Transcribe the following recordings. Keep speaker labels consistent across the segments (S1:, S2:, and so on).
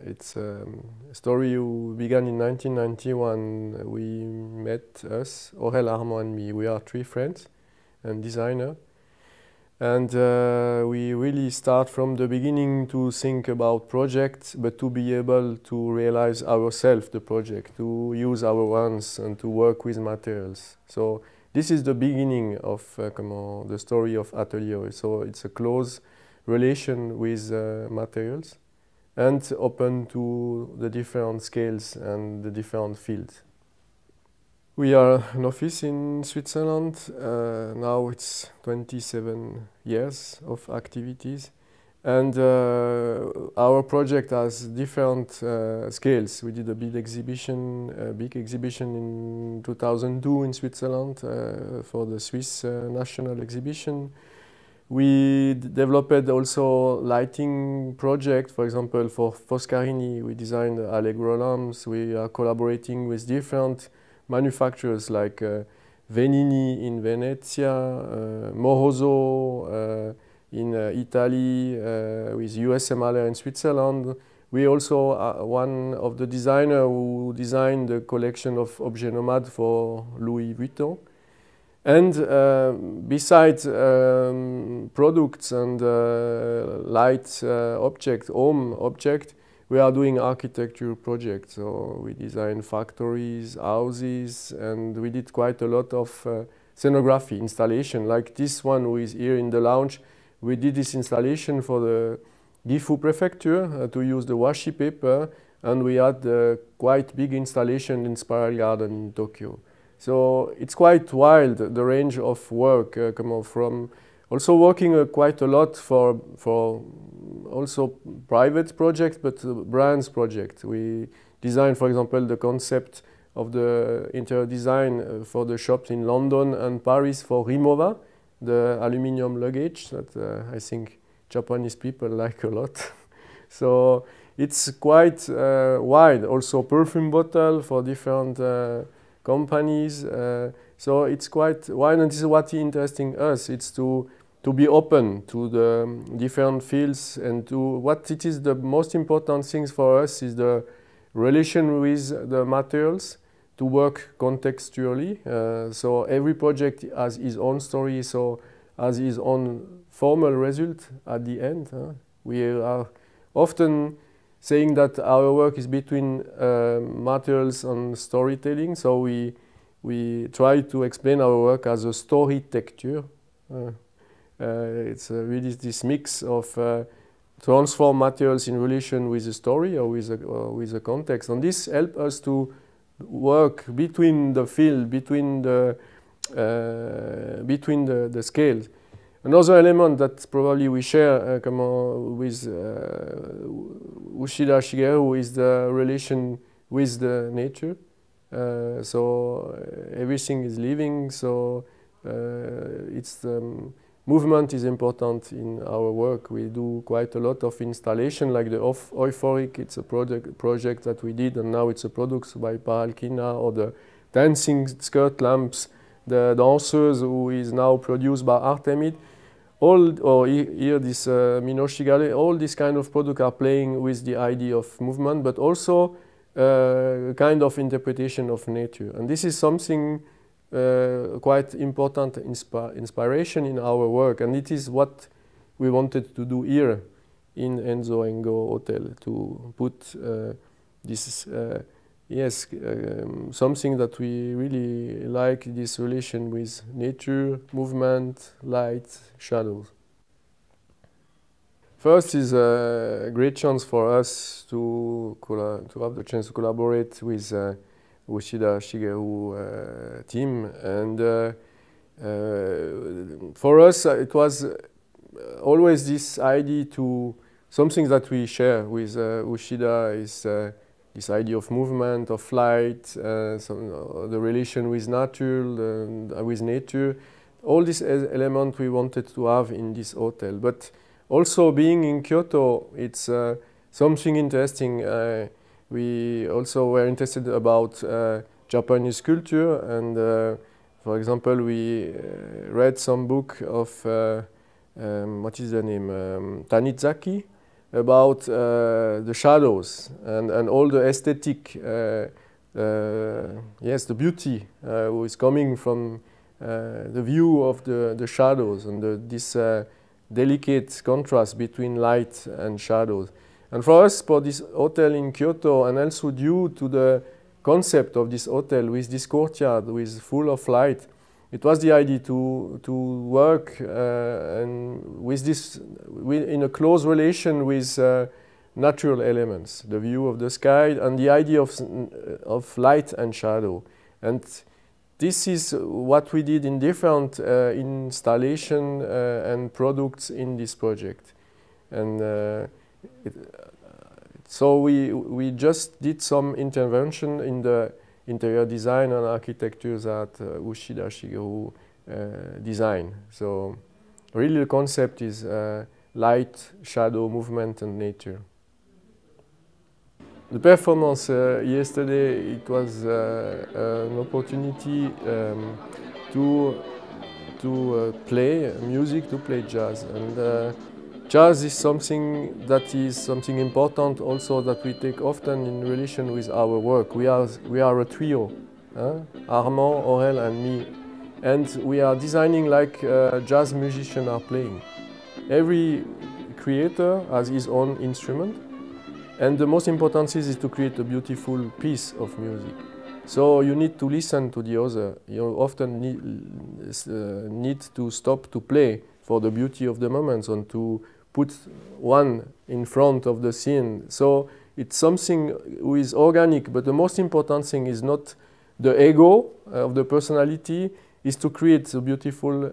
S1: It's a story who began in 1991. We met us, Aurel, Armand and me. We are three friends and designer. And we really start from the beginning to think about projects, but to be able to realize ourselves the project, to use our hands and to work with materials. So this is the beginning of the story of Atelier. So it's a close relation with materials and open to the different scales and the different fields. We are an office in Switzerland. Now it's 27 years of activities. And our project has different scales. We did a big exhibition in 2002 in Switzerland for the Swiss National Exhibition. We developed also lighting project. For example, for Foscarini, we designed Allegro lamps. We are collaborating with different manufacturers like Venini in Venezia, Moroso in Italy, with USM Haller in Switzerland. We also are one of the designers who designed the collection of Objets Nomades for Louis Vuitton. And besides products and light object, home object, we are doing architecture projects. So we design factories, houses, and we did quite a lot of scenography installation. Like this one who is here in the lounge, we did this installation for the Gifu prefecture to use the washi paper, and we had quite big installation in Spiral Garden in Tokyo. So it's quite wild, the range of work from also working quite a lot for also private projects, but brands project. We designed, for example, the concept of the interior design for the shops in London and Paris for Rimowa, the aluminium luggage that I think Japanese people like a lot. So it's quite wide. Also perfume bottle for different companies. So it's quite wide, and this is what is interesting us. It's to be open to the different fields, and to what it is the most important things for us is the relation with the materials, to work contextually. So every project has its own story, so has its own formal result at the end. We are often saying that our work is between materials and storytelling, so we try to explain our work as a story-tecture. It's really this mix of transform materials in relation with a story or with a context, and this helps us to work between the field, between the scales. Another element that probably we share with Ushida Shigeru is the relation with the nature. So everything is living, so it's movement is important in our work. We do quite a lot of installation, like the Euphoric. It's a project that we did, and now it's a product by Paralkina, or the dancing skirt lamps, the dancers who is now produced by Artemid. Or here this Minoshigare, all these kind of products are playing with the idea of movement, but also kind of interpretation of nature. And this is something quite important inspiration in our work, and it is what we wanted to do here in Enzo Engo Hotel, to put this something that we really like, this relation with nature, movement, light, shadows. First is a great chance for us to have the chance to collaborate with Ushida Shigeru team, and for us it was always this idea to something that we share with Ushida is this idea of movement, of light, the relation with nature, all these elements we wanted to have in this hotel. But also being in Kyoto, it's something interesting. We also were interested about Japanese culture, and for example, we read some book of what is the name, Tanizaki, about the shadows and all the aesthetic, yes, the beauty who is coming from the view of the shadows and this delicate contrast between light and shadows. And for us, for this hotel in Kyoto, and also due to the concept of this hotel with this courtyard with full of light, it was the idea to work and with this in a close relation with natural elements, the view of the sky and the idea of light and shadow. And this is what we did in different installation and products in this project. And so we just did some intervention in the interior design and architecture that Ushida Shigeru designed. So really the concept is light, shadow, movement and nature. The performance yesterday, it was an opportunity to play music, to play jazz. And jazz is something important also that we take often in relation with our work. We are a trio, Armand, Aurel and me. And we are designing like jazz musicians are playing. Every creator has his own instrument. And the most important thing is to create a beautiful piece of music. So you need to listen to the other. You often need to stop to play for the beauty of the moments and to put one in front of the scene. So it's something which is organic, but the most important thing is not the ego of the personality, is to create the beautiful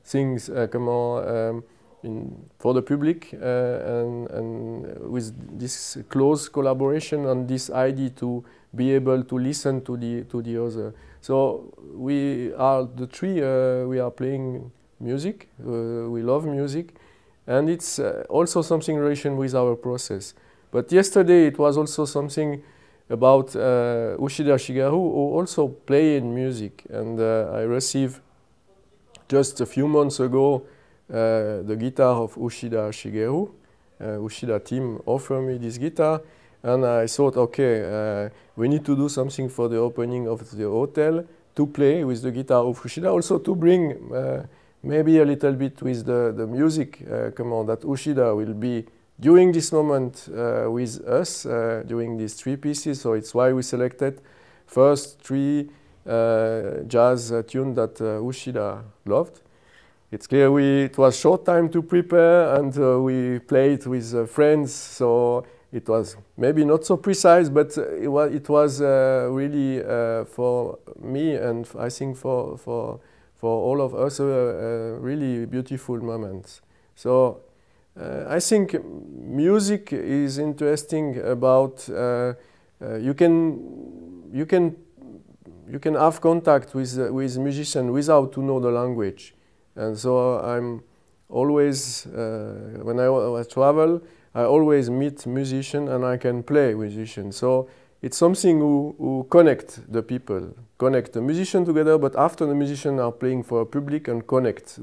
S1: things for the public and with this close collaboration and this idea to be able to listen to the other. So we are the three, we are playing music, we love music, and it's also something in relation with our process. But yesterday it was also something about Ushida Shigeru, who also played music, and I received just a few months ago the guitar of Ushida Shigeru. Ushida team offered me this guitar, and I thought, okay, we need to do something for the opening of the hotel to play with the guitar of Ushida, also to bring maybe a little bit with the music that Ushida will be during this moment with us, during these three pieces. So it's why we selected first three jazz tunes that Ushida loved. It's clear it was short time to prepare, and we played with friends, so it was maybe not so precise, but it was really for me and I think for all of us a really beautiful moment. So I think music is interesting about you can have contact with musicians without to know the language. And so I'm always, when I travel, I always meet musicians and I can play musicians. So it's something who connect the people, connect the musician together, but after the musicians are playing for a public and connect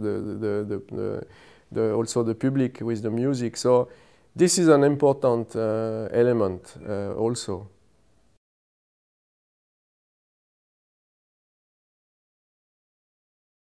S1: also the public with the music. So this is an important element also.